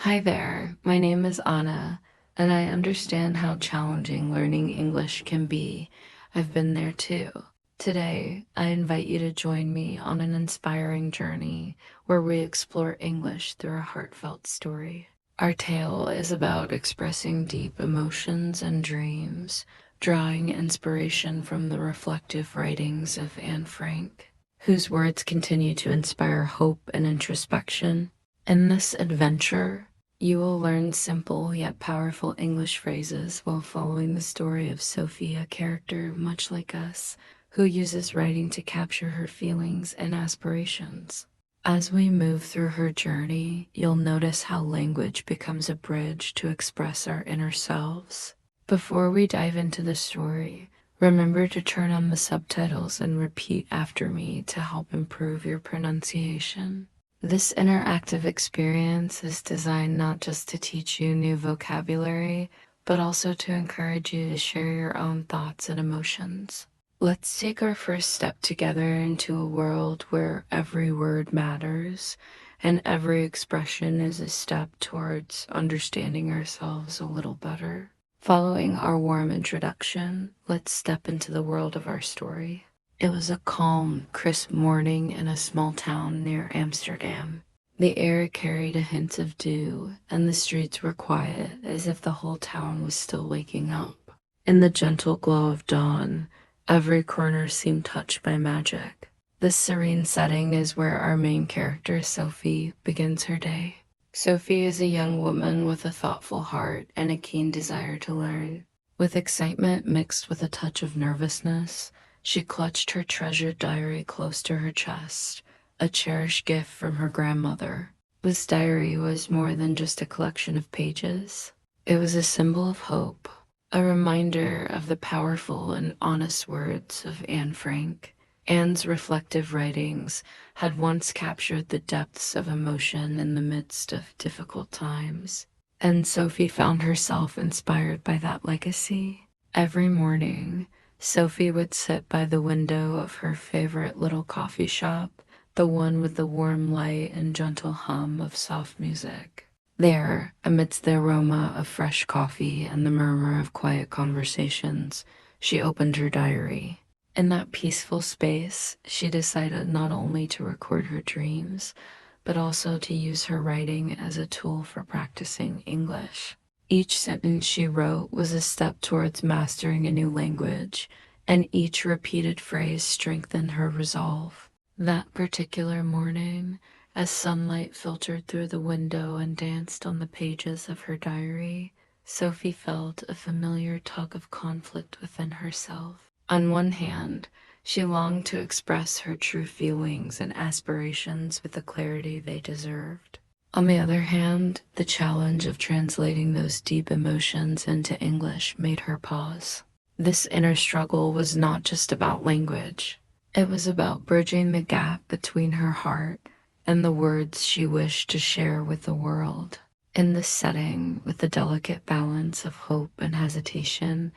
Hi there, my name is Anna, and I understand how challenging learning English can be. I've been there too. Today, I invite you to join me on an inspiring journey where we explore English through a heartfelt story. Our tale is about expressing deep emotions and dreams, drawing inspiration from the reflective writings of Anne Frank, whose words continue to inspire hope and introspection. In this adventure, you will learn simple yet powerful English phrases while following the story of Sophie, a character much like us, who uses writing to capture her feelings and aspirations. As we move through her journey, you'll notice how language becomes a bridge to express our inner selves. Before we dive into the story, remember to turn on the subtitles and repeat after me to help improve your pronunciation. This interactive experience is designed not just to teach you new vocabulary, but also to encourage you to share your own thoughts and emotions. Let's take our first step together into a world where every word matters and every expression is a step towards understanding ourselves a little better. Following our warm introduction, let's step into the world of our story. It was a calm, crisp morning in a small town near Amsterdam. The air carried a hint of dew, and the streets were quiet, as if the whole town was still waking up. In the gentle glow of dawn, every corner seemed touched by magic. This serene setting is where our main character, Sophie, begins her day. Sophie is a young woman with a thoughtful heart and a keen desire to learn. With excitement mixed with a touch of nervousness, she clutched her treasured diary close to her chest, a cherished gift from her grandmother. This diary was more than just a collection of pages. It was a symbol of hope, a reminder of the powerful and honest words of Anne Frank. Anne's reflective writings had once captured the depths of emotion in the midst of difficult times, and Sophie found herself inspired by that legacy. Every morning, Sophie would sit by the window of her favorite little coffee shop, the one with the warm light and gentle hum of soft music. There, amidst the aroma of fresh coffee and the murmur of quiet conversations, she opened her diary. In that peaceful space, she decided not only to record her dreams, but also to use her writing as a tool for practicing English. Each sentence she wrote was a step towards mastering a new language, and each repeated phrase strengthened her resolve. That particular morning, as sunlight filtered through the window and danced on the pages of her diary, Sophie felt a familiar tug of conflict within herself. On one hand, she longed to express her true feelings and aspirations with the clarity they deserved. On the other hand, the challenge of translating those deep emotions into English made her pause. This inner struggle was not just about language. It was about bridging the gap between her heart and the words she wished to share with the world. In this setting, with the delicate balance of hope and hesitation,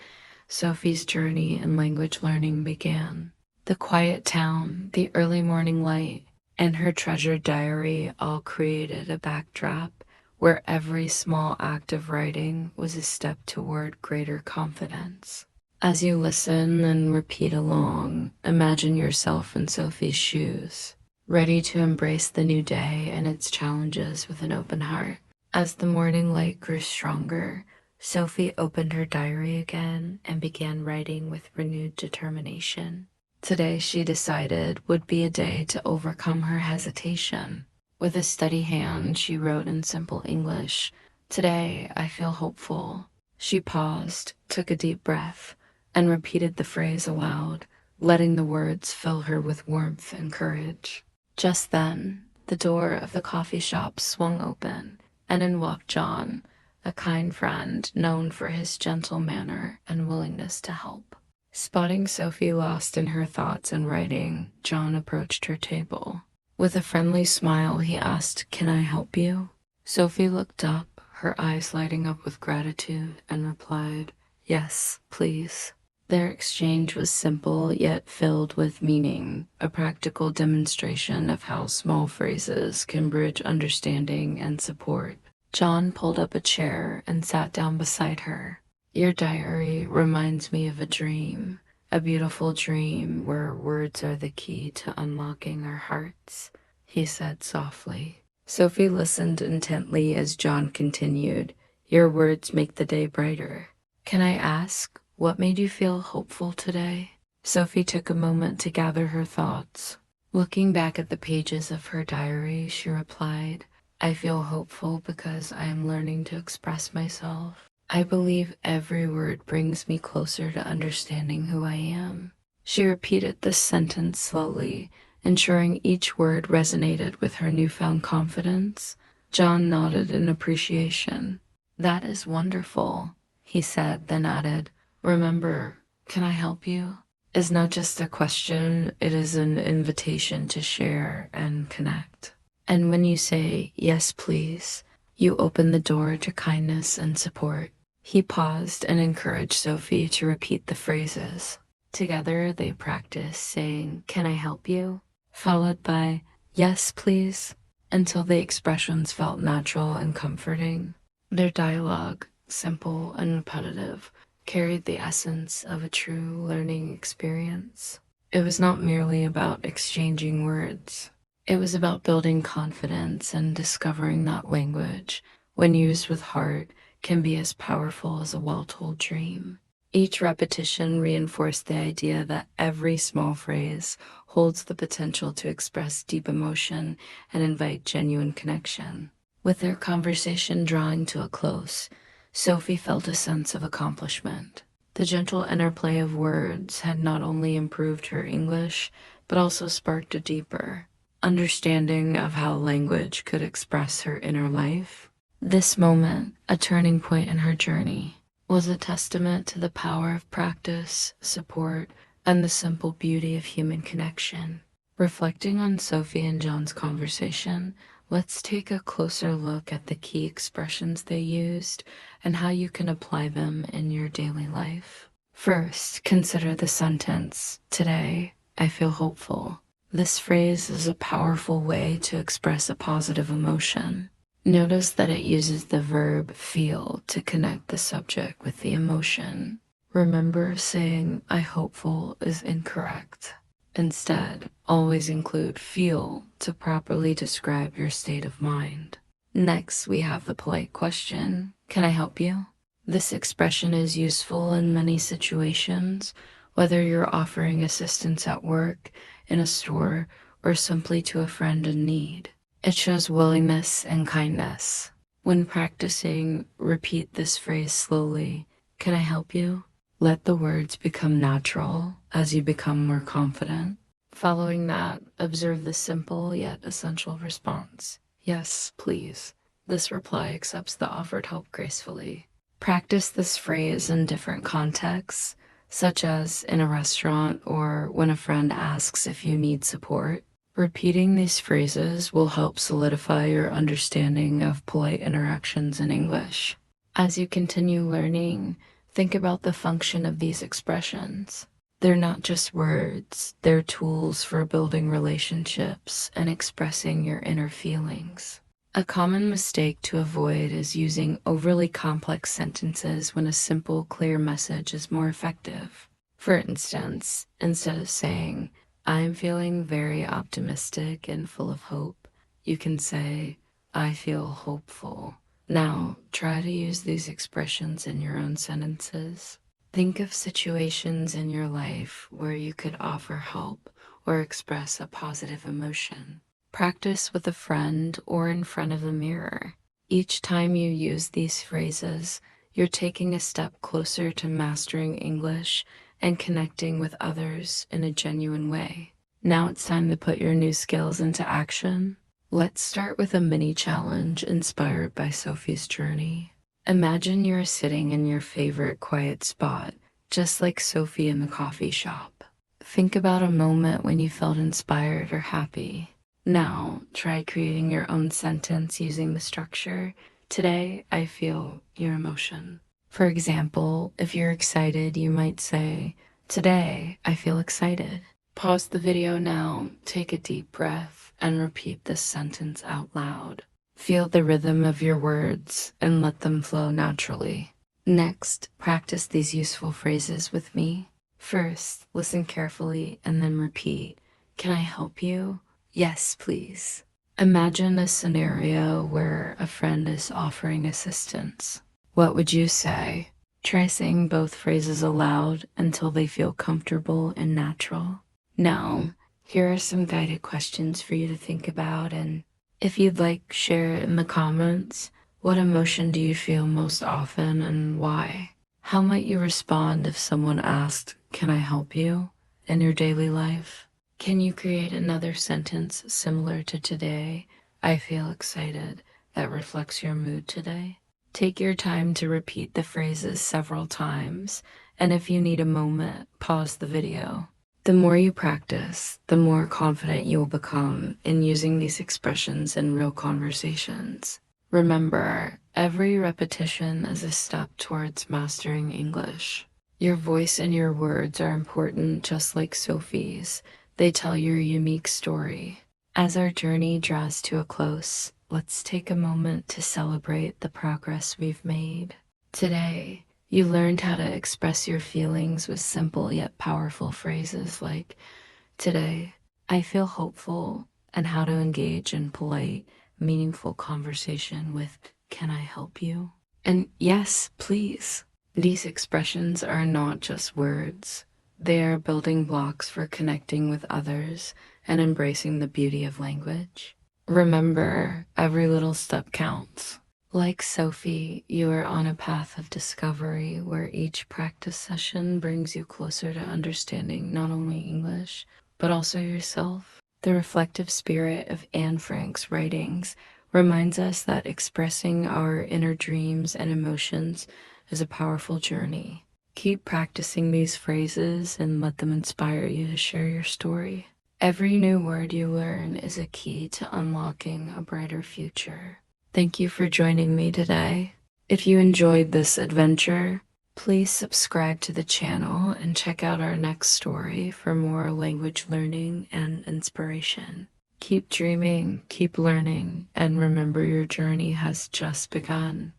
Sophie's journey in language learning began. The quiet town, the early morning light, and her treasured diary all created a backdrop where every small act of writing was a step toward greater confidence. As you listen and repeat along, imagine yourself in Sophie's shoes, ready to embrace the new day and its challenges with an open heart. As the morning light grew stronger, Sophie opened her diary again and began writing with renewed determination. Today, she decided, would be a day to overcome her hesitation. With a steady hand, she wrote in simple English, "Today, I feel hopeful." She paused, took a deep breath, and repeated the phrase aloud, letting the words fill her with warmth and courage. Just then, the door of the coffee shop swung open, and in walked John, a kind friend known for his gentle manner and willingness to help. Spotting Sophie lost in her thoughts and writing, John approached her table. With a friendly smile, he asked, "Can I help you?" Sophie looked up, her eyes lighting up with gratitude, and replied, "Yes, please." Their exchange was simple yet filled with meaning, a practical demonstration of how small phrases can bridge understanding and support. John pulled up a chair and sat down beside her. Your diary reminds me of a dream, a beautiful dream where words are the key to unlocking our hearts, he said softly. Sophie listened intently as John continued. Your words make the day brighter. Can I ask, what made you feel hopeful today? Sophie took a moment to gather her thoughts. Looking back at the pages of her diary, she replied, I feel hopeful because I am learning to express myself. I believe every word brings me closer to understanding who I am. She repeated this sentence slowly, ensuring each word resonated with her newfound confidence. John nodded in appreciation. That is wonderful, he said, then added, remember, can I help you? Is not just a question, it is an invitation to share and connect. And when you say, yes, please, you open the door to kindness and support. He paused and encouraged Sophie to repeat the phrases. Together, they practiced saying, can I help you? Followed by, yes, please, until the expressions felt natural and comforting. Their dialogue, simple and repetitive, carried the essence of a true learning experience. It was not merely about exchanging words. It was about building confidence and discovering that language, when used with heart, can be as powerful as a well-told dream. Each repetition reinforced the idea that every small phrase holds the potential to express deep emotion and invite genuine connection. With their conversation drawing to a close, Sophie felt a sense of accomplishment. The gentle interplay of words had not only improved her English, but also sparked a deeper understanding of how language could express her inner life. This moment, a turning point in her journey, was a testament to the power of practice, support, and the simple beauty of human connection. Reflecting on Sophie and John's conversation, let's take a closer look at the key expressions they used and how you can apply them in your daily life. First, consider the sentence, today, I feel hopeful. This phrase is a powerful way to express a positive emotion. Notice that it uses the verb feel to connect the subject with the emotion. Remember, saying I hopeful is incorrect. Instead, always include feel to properly describe your state of mind. Next, we have the polite question, can I help you? This expression is useful in many situations, whether you're offering assistance at work, in a store, or simply to a friend in need. It shows willingness and kindness. When practicing, repeat this phrase slowly. Can I help you? Let the words become natural as you become more confident. Following that, observe the simple yet essential response. Yes, please. This reply accepts the offered help gracefully. Practice this phrase in different contexts, such as in a restaurant or when a friend asks if you need support. Repeating these phrases will help solidify your understanding of polite interactions in English. As you continue learning, think about the function of these expressions. They're not just words, they're tools for building relationships and expressing your inner feelings. A common mistake to avoid is using overly complex sentences when a simple, clear message is more effective. For instance, instead of saying, I'm feeling very optimistic and full of hope, you can say, I feel hopeful. Now, try to use these expressions in your own sentences. Think of situations in your life where you could offer help or express a positive emotion. Practice with a friend or in front of the mirror. Each time you use these phrases, you're taking a step closer to mastering English and connecting with others in a genuine way. Now it's time to put your new skills into action. Let's start with a mini challenge inspired by Sophie's journey. Imagine you're sitting in your favorite quiet spot, just like Sophie in the coffee shop. Think about a moment when you felt inspired or happy. Now, try creating your own sentence using the structure, today I feel your emotion. For example, if you're excited, you might say, today I feel excited. Pause the video now, take a deep breath, and repeat this sentence out loud. Feel the rhythm of your words and let them flow naturally. Next, practice these useful phrases with me. First, listen carefully and then repeat. Can I help you? Yes, please. Imagine a scenario where a friend is offering assistance. What would you say? Try saying both phrases aloud until they feel comfortable and natural. Now, here are some guided questions for you to think about, and if you'd like, share in the comments. What emotion do you feel most often and why? How might you respond if someone asked, "Can I help you?" in your daily life? Can you create another sentence similar to today? I feel excited that reflects your mood today. Take your time to repeat the phrases several times, and if you need a moment, pause the video. The more you practice, the more confident you'll become in using these expressions in real conversations. Remember, every repetition is a step towards mastering English. Your voice and your words are important, just like Sophie's. They tell your unique story. As our journey draws to a close, let's take a moment to celebrate the progress we've made. Today, you learned how to express your feelings with simple yet powerful phrases like, "Today, I feel hopeful," and how to engage in polite, meaningful conversation with, "Can I help you?" And "Yes, please." These expressions are not just words. They are building blocks for connecting with others and embracing the beauty of language. Remember, every little step counts. Like Sophie, you are on a path of discovery where each practice session brings you closer to understanding not only English, but also yourself. The reflective spirit of Anne Frank's writings reminds us that expressing our inner dreams and emotions is a powerful journey. Keep practicing these phrases and let them inspire you to share your story. Every new word you learn is a key to unlocking a brighter future. Thank you for joining me today. If you enjoyed this adventure, please subscribe to the channel and check out our next story for more language learning and inspiration. Keep dreaming, keep learning, and remember your journey has just begun.